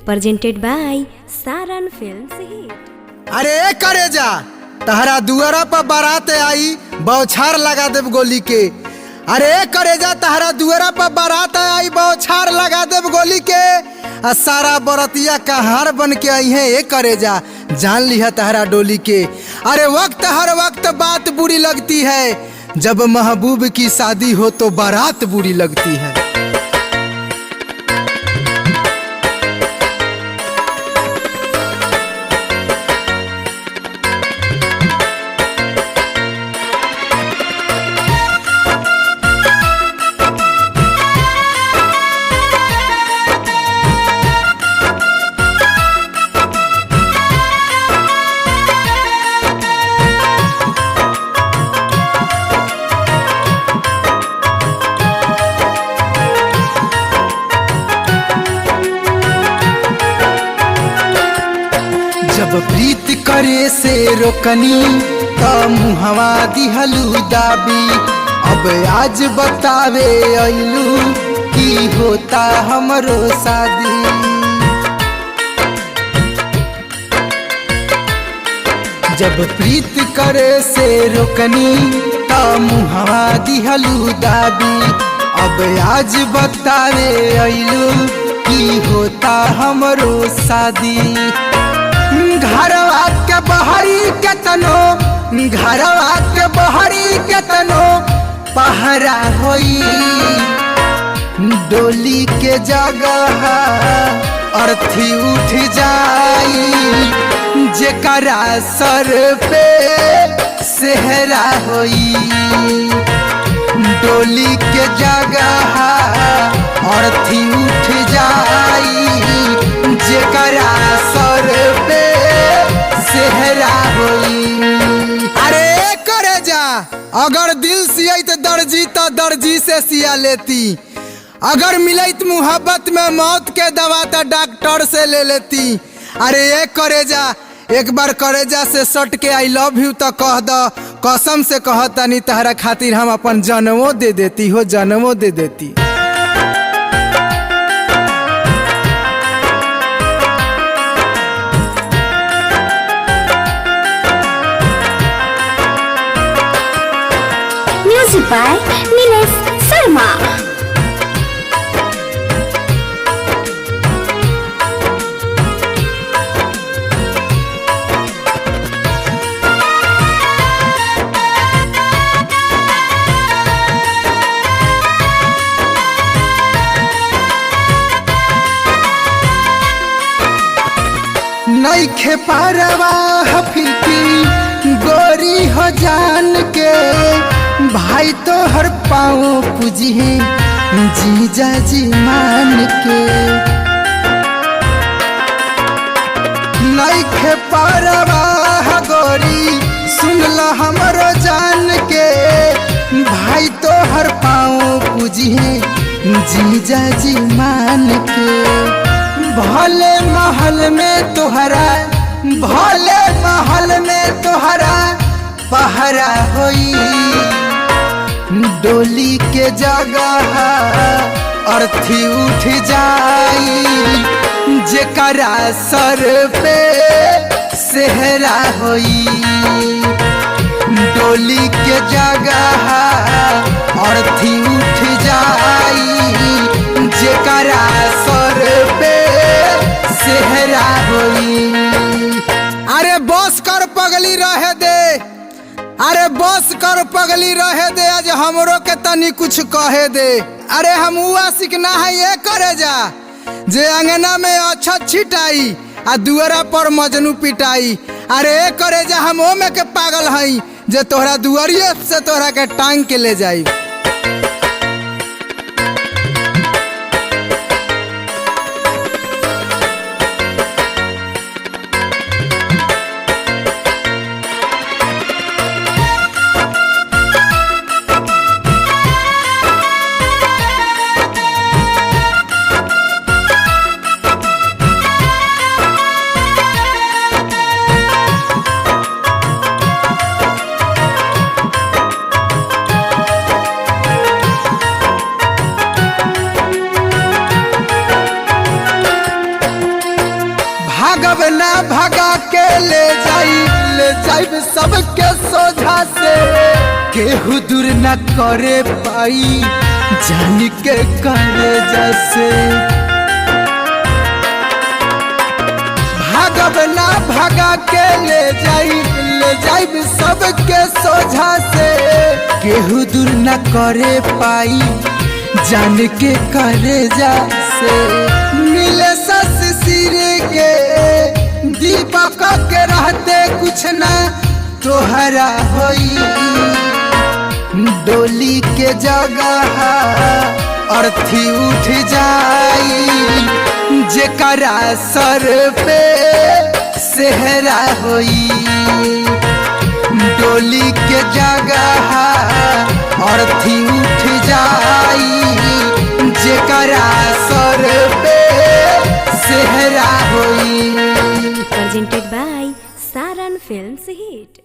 presented by Saran Films Hit। अरे करे जा तहरा दुआरा पर बारात आई बौछार लगा देव गोली के। अरे करे जा तहरा दुआरा पर बारात आई बौछार लगा देव गोली के। आ सारा बरतिया का हार बन के आई है ये करे जा जान लिया तहरा डोली के। अरे वक्त हर वक्त बात बुरी लगती है, जब महबूब की शादी हो तो बारात बुरी लगती है। जब प्रीत करे से रोकनी तो मुहवा दिहलू दाबी। अब आज बतावे अइलू की होता हमरो शादी। जब प्रीत करे से रोकनी तो मुहवा दिहलू दाबी। अब आज बतावे अइलू की होता हमरो शादी। घरवा के बहरी केतनो, घरवा के बहरी केतनो पहरा होई। डोली के जगह अर्थी उठ जाई, जेकरा सर पे सेहरा होई। डोली के जगह अर्थी उठ जाई, जेकरा सर पे सेहरा होई। अरे करे जा अगर दिल सियत दर्जी तो दर्जी से सिया लेती। अगर मिलत मुहब्बत में मौत के दवा तो डॉक्टर से ले लेती। अरे ये करे जा एक बार करे जा से सट के आई लव यू तो कह दो। कसम से कहता नहीं तहरा खातिर हम अपन जन्मों दे देती हो, जन्मों दे देती। Music by Nilesh Sharma। नइखे पारवा हफीकी गोरी हो जान के। भाई तो हर पाँव पूजी जीजा जी मान के। नइखे पारवा गोरी सुन ल हमरो जान के। भाई तो हर पाँव पूजी जीजा जी मान के। भले महल में तोहरा, भले महल में तोहरा पहरा होई। डोली के जगह अर्थी उठ जाई, जेकरा सर पे सेहरा होई। डोली के जगह अर्थी उठ जाई, जेकरा सर पे सेहरा होई। अरे बस कर पगली रहे दे, अरे बस कर पगली रहे दे, आज हमरो के तनी कुछ कहे दे। अरे हम आशिक ना है ये करे जा जे अंगना में अच्छा छिटाई आ दुआरा पर मजनू पिटाई। अरे करे जा हम ओ में के पागल हई जे तोहरा दुआरिये से तोहरा के टांग के ले जाई। भागब ना भगा के ले जाइब सबके सोझा से, केहू दूर न करे पाई जान के करे जैसे। भागब ना भगा के ले जाइब सबके सोझा से, केहू दूर न करे पाई जान के करे जैसे। मिले सस सिर के दीपक के रहते कुछ ना तोहरा होई, डोली के जगह अर्थी उठ जाई, जेकरा सर पे सेहरा होई। डोली के जगह अर्थी उठ जाई, जेकरा सर पे सेहरा होई। Presented by Saran Films Hit.